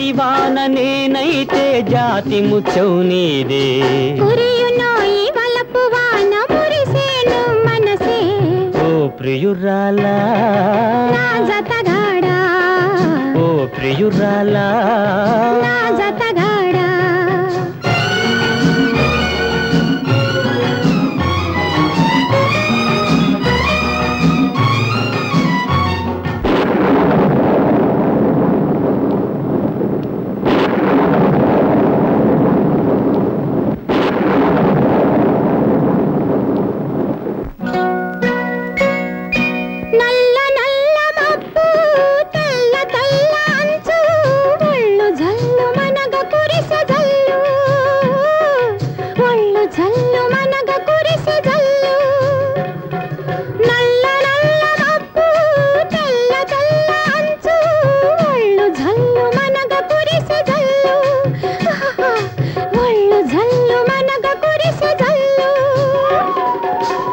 స్వాతివాన నేనైతే జాతి ముచ్చౌ నీదే కురియునోయి వలపు వాన మురిసేను మనసే ఓ ప్రియురాలా నా జతగాడా ఓ ప్రియురాలా నా జతగాడా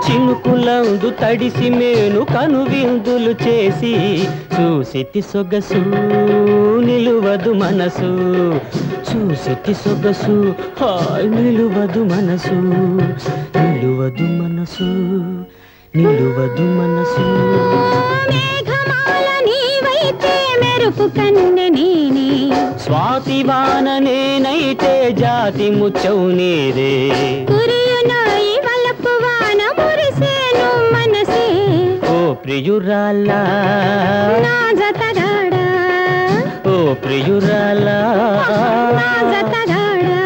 చినుకులందు తడిసి మేను కనువిందులు చేసి చూసితి సొగసు నిలువదు మనసు చూసితి సొగసు హాయ్ నిలువదు మనసు నిలువదు మనసు నిలువదు మనసు మేఘమాల నీవైతే మెరుపు కన్నె నేనే స్వాతివాన నేనైతే జాతి ముచ్చౌ నీదే కురియునోయి వలపు వాన మురిసేను మనసే ఓ ప్రియురాలా నా జతగాడా ఓ ప్రియురాలా నా జతగాడా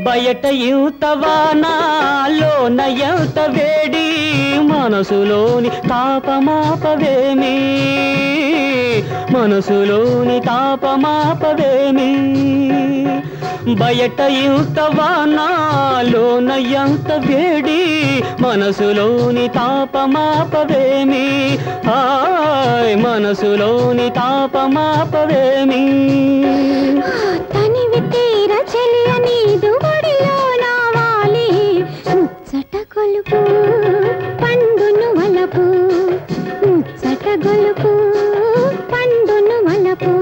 బయట ఇంత వానాలోన ఎంత వేడి మనసులోని తాపమాపవేమి మనసులోని తాపమాపవేమి బయట ఇంత వానాలోన ఎంత వేడి మనసులోని తాపమాపవేమి హాయ్ మనసులోని తాపమాపవేమి తనివి తీర చెలియ నీదు ఒడిలో నావాలి ముచ్చట గొలుపు పండును వలపు ముచ్చట గొలుపు పండును వలపు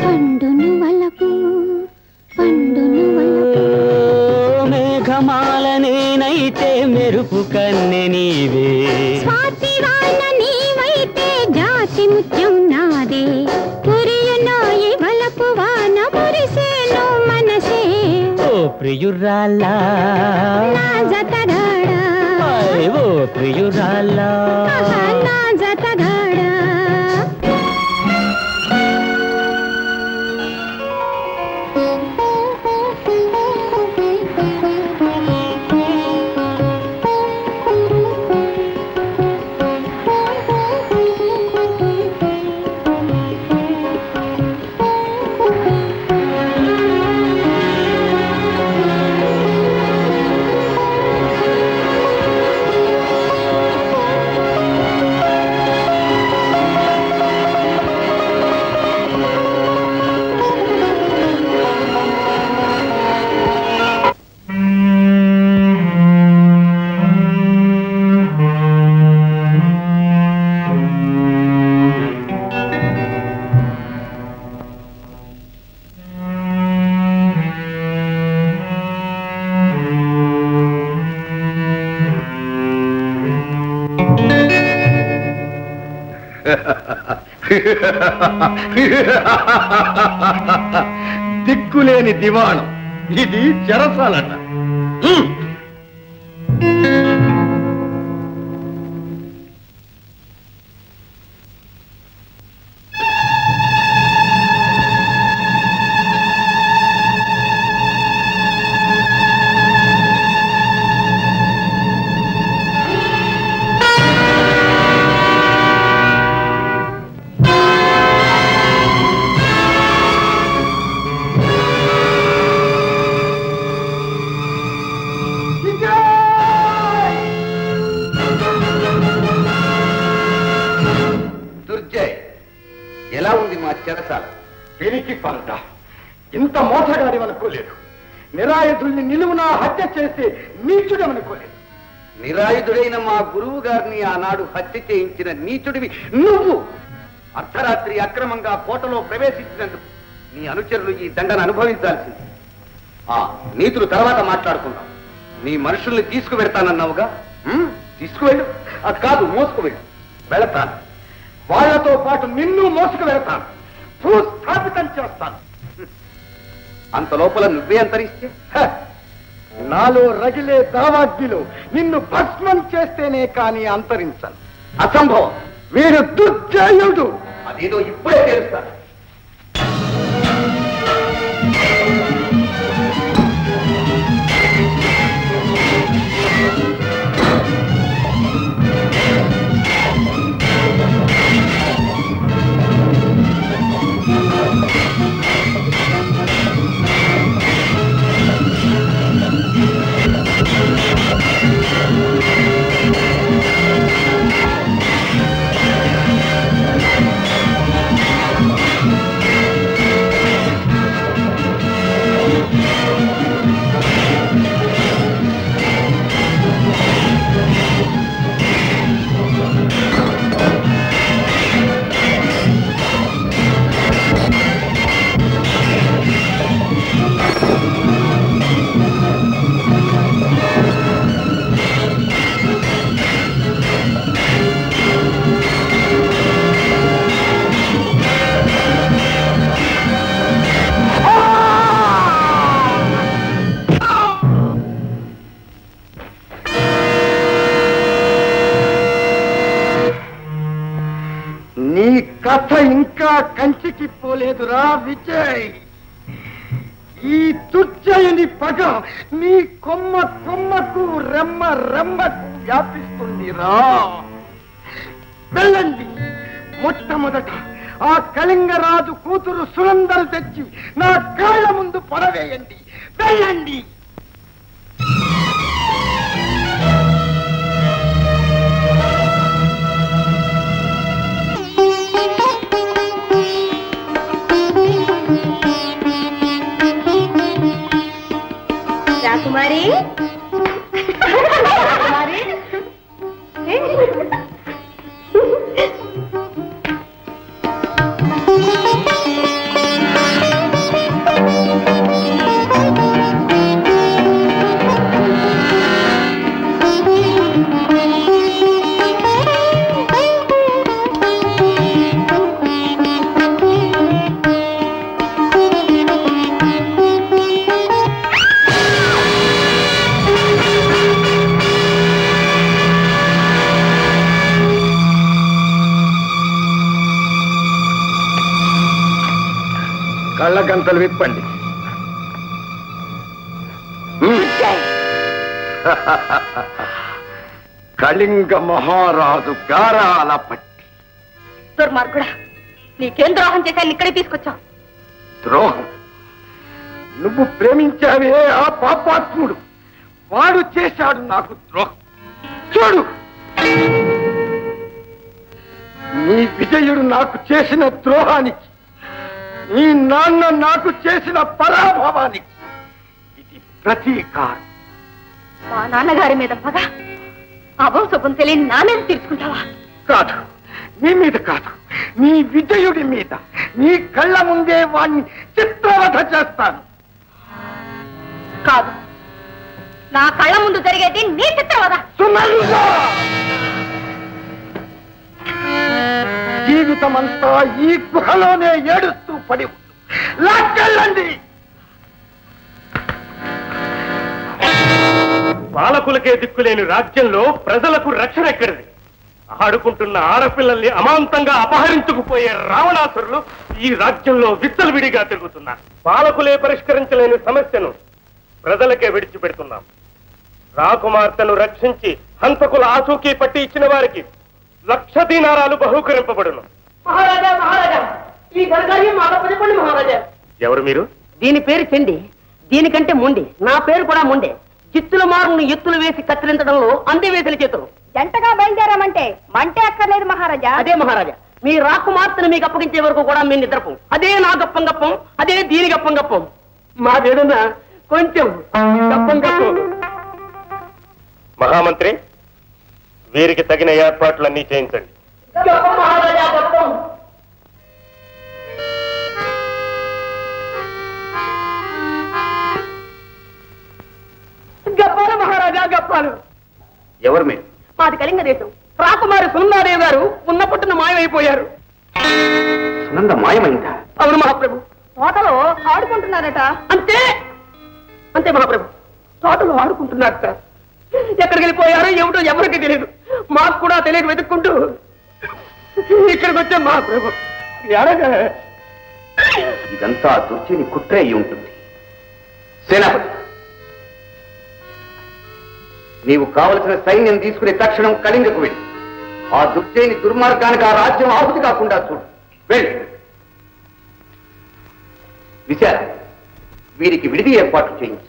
పండును వలపు పండును వలపు మేఘమాల నేనైతే మెరుపు కన్నె నీవే స్వాతివాన నీవైతే జాతి ముత్యం నాదే కురియునోయి వలపు వాన మురిసేను మనసే ఓ ప్రియురాలా నా జతగాడా ఓ ప్రియురాలా నా జతగాడా దిక్కులేని దివాణం ఇది చెరసాలట. చెరసాల. దీనికి పంట ఇంత మోసగాడి అనుకోలేదు. నిరాయుధుల్ని నిలువునా హత్య చేసి నీచుడమనుకోలేదు. నిరాయుధుడైన మా గురువు గారిని ఆనాడు హత్య చేయించిన నీచుడివి నువ్వు. అర్ధరాత్రి అక్రమంగా కోటలో ప్రవేశించినందుకు నీ అనుచరులు ఈ దండను అనుభవించాల్సింది. నీతులు తర్వాత మాట్లాడుకుందాం. నీ మనుషుల్ని తీసుకువెడతానన్నావుగా, తీసుకువెళ్ళు. అది కాదు, మోసుకువెళ్ళు. వెళతాను. వాళ్లతో పాటు నిన్ను మోసుకు వెళతాను. భూస్థాపితం చేస్తాను. అంత లోపల నువ్వే అంతరిస్తే నాలో రగిలే దావాగ్నిలో నిన్ను భస్మం చేస్తేనే కాని అంతరించను. అసంభవం. వీడు దుర్జయుడు. అదేదో ఇప్పుడే తెలుస్తాను. కథ ఇంకా కంచికి పోలేదురా విజయ్. ఈ దుర్జయుని పగ నీ కొమ్మ కొమ్మకు రెమ్మ రెమ్మకు వ్యాపిస్తుందిరా. వెళ్ళండి. మొట్టమొదట ఆ కళింగరాజు కూతురు సునందరు తెచ్చి నా కాళ్ళ ముందు పడవేయండి. వెళ్ళండి. రాకుమారి, కళ్ళగంతలు విప్పండి. కళింగ మహారాజు గారాల పట్టి. దుర్మార్గుడా, నీకేం ద్రోహం చేశాను ఇక్కడే తీసుకొచ్చావు? ద్రోహం? నువ్వు ప్రేమించావే ఆ పాపాత్ముడు, వాడు చేశాడు నాకు ద్రోహం. చూడు, నీ విజయుడు నాకు చేసిన ద్రోహానికి, నీ నాన్న నాకు చేసిన పరాభవానికి ఇది ప్రతీకారం. మా నాన్నగారి మీద పగ అభంశుభం తెలియని నా మీద తీర్చుకుంటావా? కాదు, నీ మీద కాదు, నీ విజయుడి మీద. నీ కళ్ళ ముందే వాణ్ణి చిత్రవధ చేస్తాను. కాదు, నా కళ్ళ ముందు జరిగేది నీ చిత్రవధ. జీవితమంతా ఈ గుహలోనే ఏడుస్తూ పడి ఉండు. లాక్కెళ్ళండి. పాలకులకే దిక్కులేని రాజ్యంలో ప్రజలకు రక్షణ ఎక్కడిది? ఆడుకుంటున్న ఆడపిల్లల్ని అమాంతంగా అపహరించుకుపోయే రావణాసురులు ఈ రాజ్యంలో విచ్చలవిడిగా తిరుగుతున్నారు. పాలకులే పరిష్కరించలేని సమస్యను ప్రజలకే విడిచిపెడుతున్నాం. రాకుమార్తెను రక్షించి హంతకుల ఆచూకీ పట్టి ఇచ్చిన వారికి 1,00,000 దీనారాలు బహూకరింపబడును. మహారాజా, మహారాజా, ఈ గర్గాన్ని మాటపడిపండి మహారాజా. ఎవరు మీరు? దీని పేరు చెండి, దీనికంటే మొండి. నా పేరు కూడా మొండే. చిత్తుల మారును ఎత్తులు వేసి కత్తిరించడంలో అందే వేసిన చేతులు. జంటగా బయలుదేరామంటే మంటే అక్కర్లేదు మహారాజా. అదే మహారాజా, మీ రాకుమార్తెను మీకు అప్పగించే వరకు కూడా మేము నిద్రపోం. అదే నా గప్పం గప్పం, అదే దీని గప్పం గప్పం. మాదేదన్నా కొంచెం గప్పం గప్పం. మహామంత్రి, వీరికి తగిన ఏర్పాట్లన్నీ చేయించండి. గప్పం మహారాజా గప్పం. గప్పాలు మహారాజా గప్పాలు. ఎవరు మీరు? మాది కళింగ దేశం. రాకుమారి సునందాదేవి గారు ఉన్న పుట్టున మాయమైపోయారు. సునంద మాయమైందా? అవును మహాప్రభు. తోటలో ఆడుకుంటున్నారట. అంతే అంతే మహాప్రభు, తోటలు ఆడుకుంటున్నారట. ఎక్కడికి వెళ్ళిపోయారో ఏమిటో ఎవరికి తెలియదు, మాకు కూడా తెలియక వెతుక్కుంటూ ఇక్కడికి వచ్చాం మహాప్రభు. ఇదంతా దుర్చేని కుట్రే అయి ఉంటుంది. సేనాపతి, నీవు కావలసిన సైన్యం తీసుకునే తక్షణం కళింగకు వెళ్ళి ఆ దుర్చేని దుర్మార్గానికి ఆ రాజ్యం ఆహుతి కాకుండా చూడు. వెళ్ళి విశాల, వీరికి విడిది ఏర్పాట్లు చేయించు.